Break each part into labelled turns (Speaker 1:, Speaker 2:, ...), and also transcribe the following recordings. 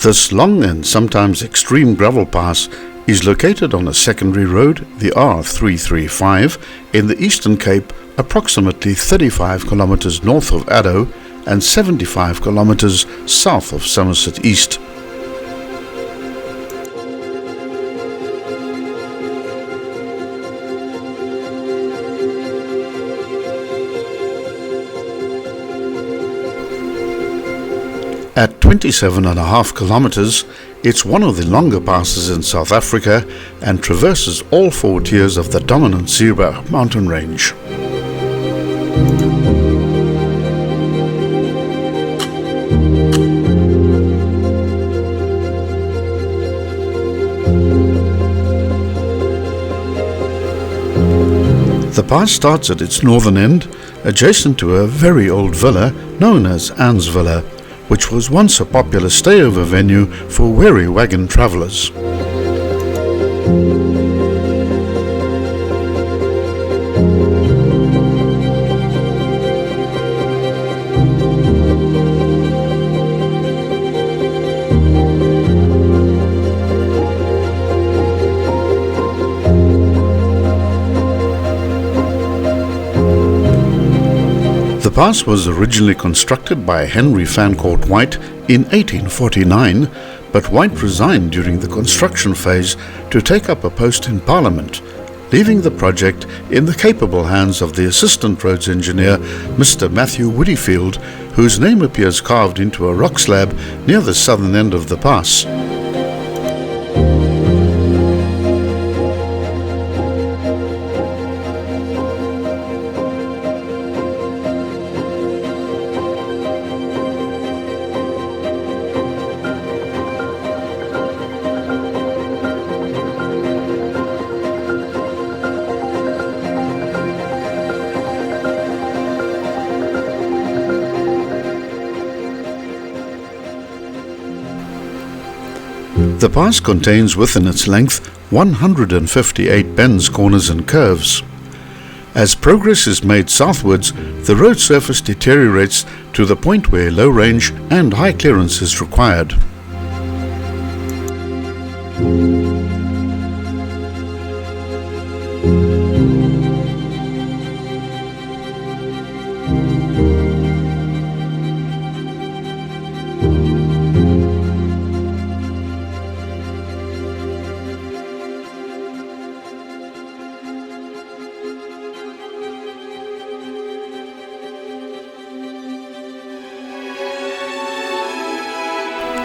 Speaker 1: This long and sometimes extreme gravel pass is located on a secondary road, the R335, in the Eastern Cape, approximately 35 kilometers north of Addo and 75 kilometers south of Somerset East. At 27.5 kilometers, it's one of the longer passes in South Africa and traverses all four tiers of the dominant Suurberg mountain range. The pass starts at its northern end, adjacent to a very old villa known as Anne's Villa, which was once a popular stayover venue for weary wagon travellers. The pass was originally constructed by Henry Fancourt White in 1849, but White resigned during the construction phase to take up a post in Parliament, leaving the project in the capable hands of the Assistant Roads Engineer, Mr. Matthew Woodyfield, whose name appears carved into a rock slab near the southern end of the pass. The pass contains within its length 158 bends, corners and curves. As progress is made southwards, the road surface deteriorates to the point where low range and high clearance is required.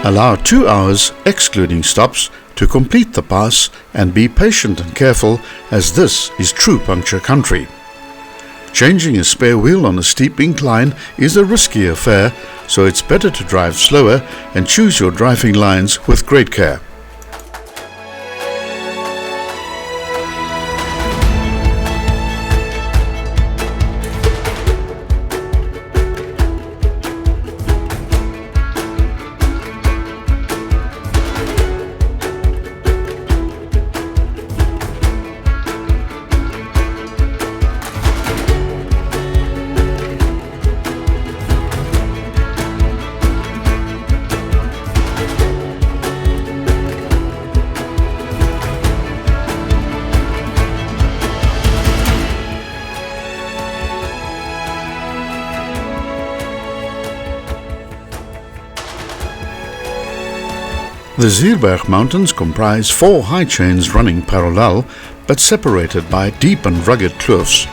Speaker 1: Allow 2 hours, excluding stops, to complete the pass and be patient and careful, as this is true puncture country. Changing a spare wheel on a steep incline is a risky affair, so it's better to drive slower and choose your driving lines with great care. The Suurberg Mountains comprise 4 high chains running parallel, but separated by deep and rugged kloofs.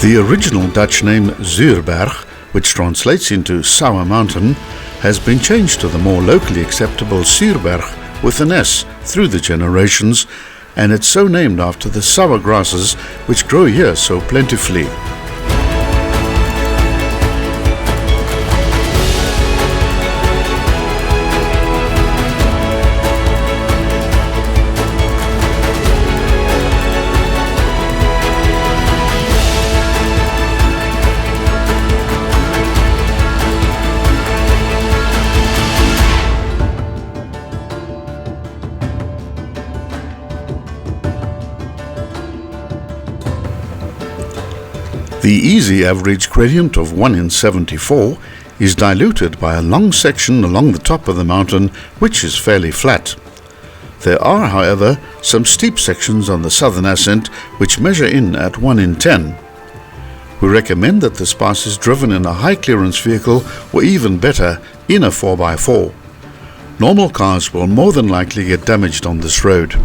Speaker 1: The original Dutch name Suurberg, which translates into Sour Mountain, has been changed to the more locally acceptable Suurberg with an S through the generations, and it's so named after the sour grasses which grow here so plentifully. The easy average gradient of 1 in 74 is diluted by a long section along the top of the mountain, which is fairly flat. There are, however, some steep sections on the southern ascent which measure in at 1 in 10. We recommend that this pass is driven in a high-clearance vehicle or even better, in a 4x4. Normal cars will more than likely get damaged on this road.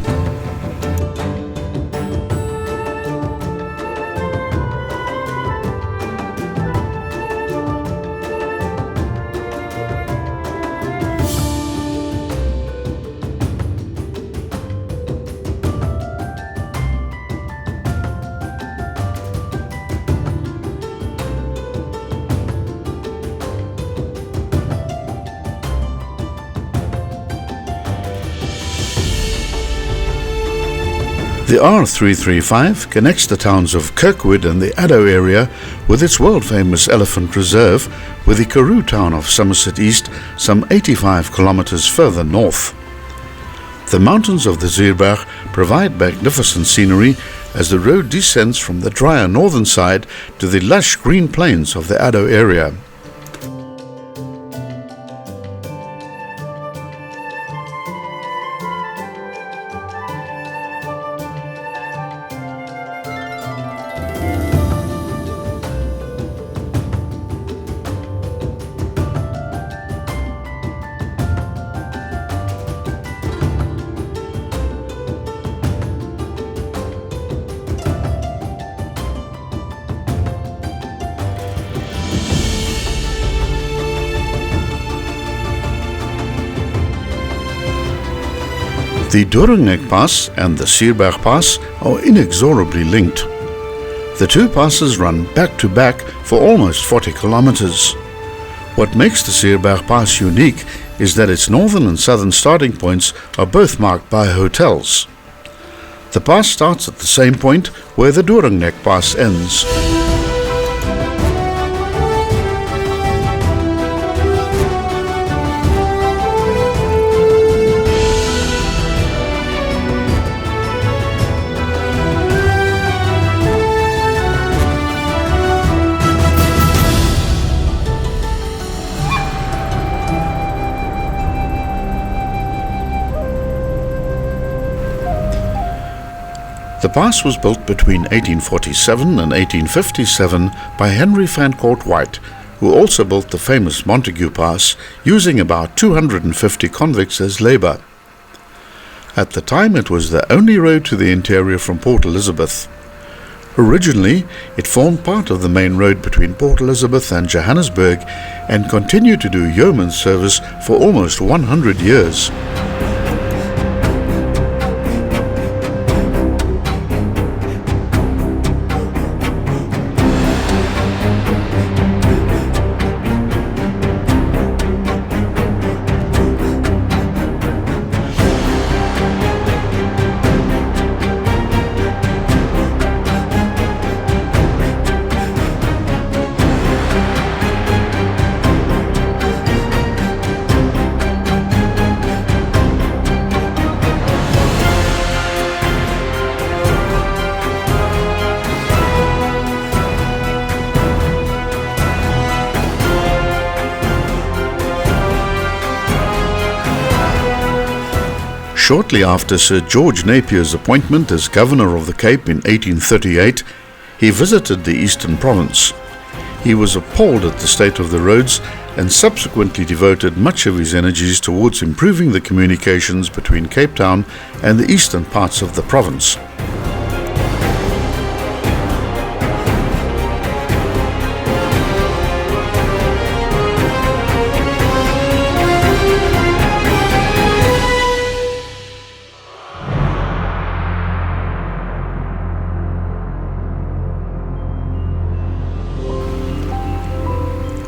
Speaker 1: The R335 connects the towns of Kirkwood and the Addo area with its world-famous elephant reserve with the Karoo town of Somerset East some 85 kilometers further north. The mountains of the Suurberg provide magnificent scenery as the road descends from the drier northern side to the lush green plains of the Addo area. The Doornnek Pass and the Suurberg Pass are inexorably linked. The two passes run back to back for almost 40 kilometers. What makes the Suurberg Pass unique is that its northern and southern starting points are both marked by hotels. The pass starts at the same point where the Doornnek Pass ends. The pass was built between 1847 and 1857 by Henry Fancourt White, who also built the famous Montague Pass, using about 250 convicts as labour. At the time it was the only road to the interior from Port Elizabeth. Originally, it formed part of the main road between Port Elizabeth and Johannesburg and continued to do yeoman's service for almost 100 years. Shortly after Sir George Napier's appointment as Governor of the Cape in 1838, he visited the Eastern Province. He was appalled at the state of the roads and subsequently devoted much of his energies towards improving the communications between Cape Town and the eastern parts of the province.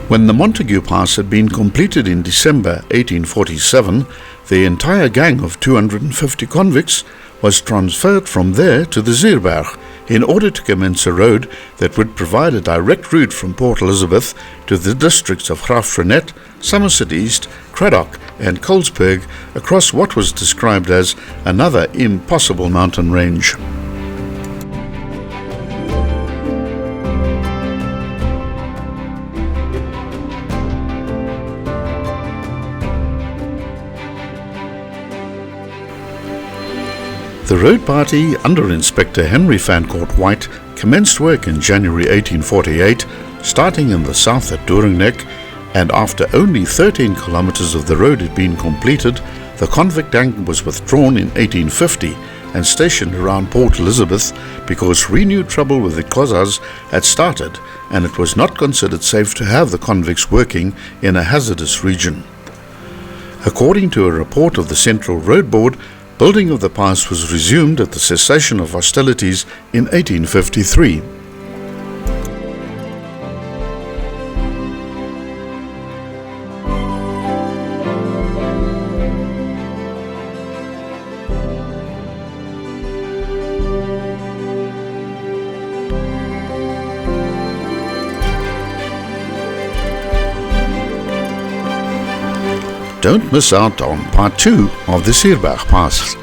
Speaker 1: When the Montague Pass had been completed in December 1847, the entire gang of 250 convicts was transferred from there to the Suurberg in order to commence a road that would provide a direct route from Port Elizabeth to the districts of Graafrenet, Somerset East, Cradock and Colesberg across what was described as another impossible mountain range. The road party under Inspector Henry Fancourt White commenced work in January 1848, starting in the south at Doringneck, and after only 13 kilometers of the road had been completed, the convict tank was withdrawn in 1850 and stationed around Port Elizabeth because renewed trouble with the Xhosas had started and it was not considered safe to have the convicts working in a hazardous region. According to a report of the Central Road Board, building of the pass was resumed at the cessation of hostilities in 1853. Don't miss out on part 2 of the Suurberg Pass.